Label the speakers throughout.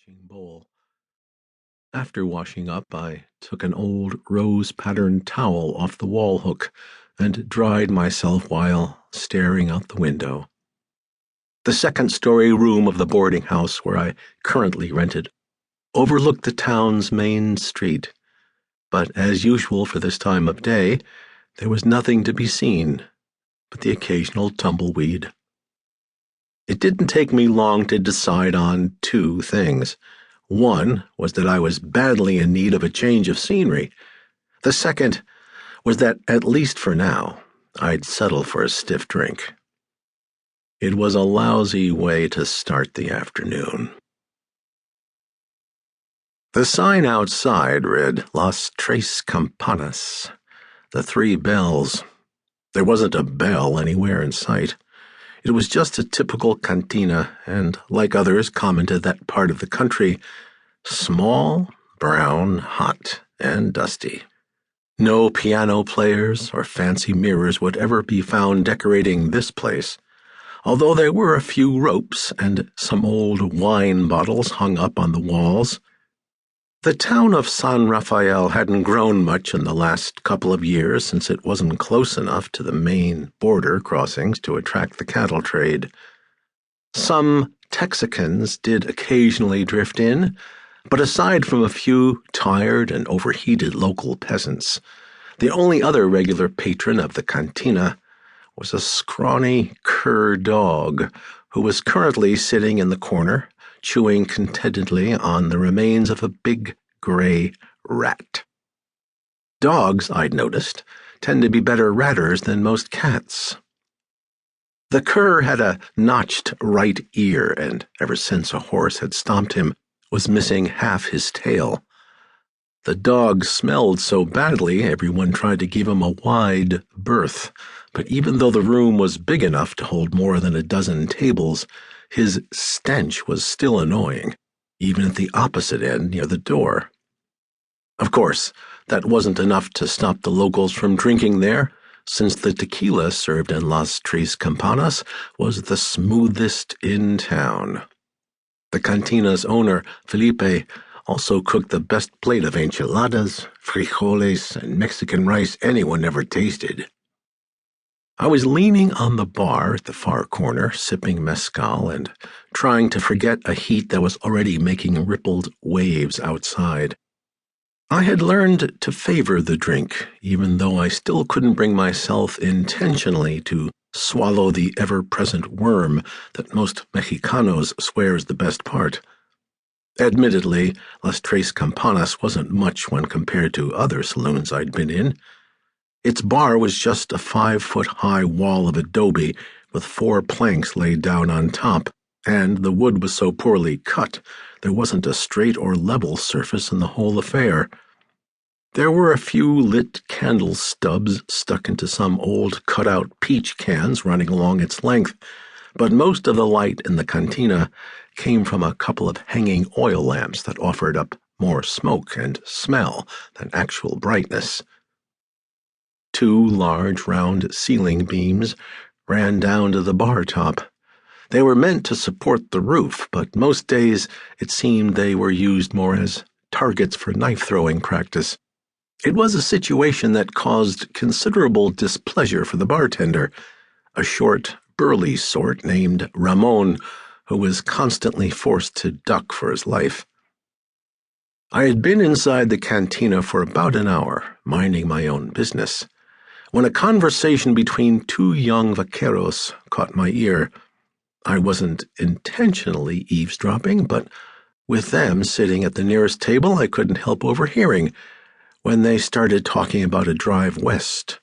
Speaker 1: washing bowl. After washing up, I took an old rose-patterned towel off the wall hook and dried myself while staring out the window. The second-story room of the boarding house where I currently rented overlooked the town's main street, but as usual for this time of day, there was nothing to be seen but the occasional tumbleweed. It didn't take me long to decide on two things. One was that I was badly in need of a change of scenery. The second was that, at least for now, I'd settle for a stiff drink. It was a lousy way to start the afternoon. The sign outside read Las Tres Campanas, the 3 bells. There wasn't a bell anywhere in sight. It was just a typical cantina, and, like others common to that part of the country, small, brown, hot, and dusty. No piano players or fancy mirrors would ever be found decorating this place, although there were a few ropes and some old wine bottles hung up on the walls. The town of San Rafael hadn't grown much in the last couple of years since it wasn't close enough to the main border crossings to attract the cattle trade. Some Texicans did occasionally drift in, but aside from a few tired and overheated local peasants, the only other regular patron of the cantina was a scrawny cur dog who was currently sitting in the corner, chewing contentedly on the remains of a big gray rat. Dogs, I'd noticed, tend to be better ratters than most cats. The cur had a notched right ear, and ever since a horse had stomped him, was missing half his tail. The dog smelled so badly everyone tried to give him a wide berth, but even though the room was big enough to hold more than a dozen tables, his stench was still annoying, even at the opposite end near the door. Of course, that wasn't enough to stop the locals from drinking there, since the tequila served in Las Tres Campanas was the smoothest in town. The cantina's owner, Felipe, also cooked the best plate of enchiladas, frijoles, and Mexican rice anyone ever tasted. I was leaning on the bar at the far corner, sipping mezcal and trying to forget a heat that was already making rippled waves outside. I had learned to favor the drink, even though I still couldn't bring myself intentionally to swallow the ever-present worm that most Mexicanos swear is the best part. Admittedly, Las Tres Campanas wasn't much when compared to other saloons I'd been in. Its bar was just a 5-foot-high wall of adobe with 4 planks laid down on top, and the wood was so poorly cut there wasn't a straight or level surface in the whole affair. There were a few lit candle stubs stuck into some old cut-out peach cans running along its length, but most of the light in the cantina came from a couple of hanging oil lamps that offered up more smoke and smell than actual brightness. 2 large round ceiling beams ran down to the bar top. They were meant to support the roof, but most days it seemed they were used more as targets for knife-throwing practice. It was a situation that caused considerable displeasure for the bartender, a short, burly sort named Ramon, who was constantly forced to duck for his life. I had been inside the cantina for about an hour, minding my own business, when a conversation between 2 young vaqueros caught my ear. I wasn't intentionally eavesdropping, but with them sitting at the nearest table, I couldn't help overhearing. When they started talking about a drive west,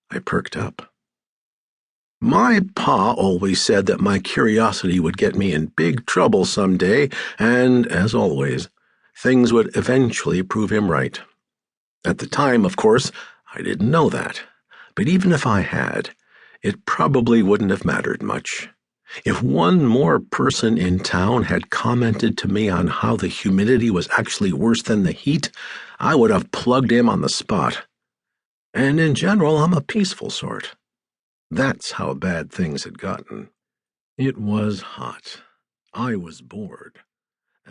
Speaker 1: I perked up. My pa always said that my curiosity would get me in big trouble someday, and, as always, things would eventually prove him right. At the time, of course, I didn't know that. But even if I had, it probably wouldn't have mattered much. If one more person in town had commented to me on how the humidity was actually worse than the heat, I would have plugged him on the spot. And in general, I'm a peaceful sort. That's how bad things had gotten. It was hot. I was bored.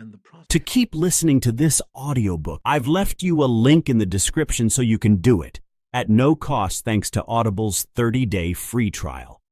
Speaker 1: and the process.
Speaker 2: To keep listening to this audiobook, I've left you a link in the description so you can do it at no cost thanks to Audible's 30-day free trial.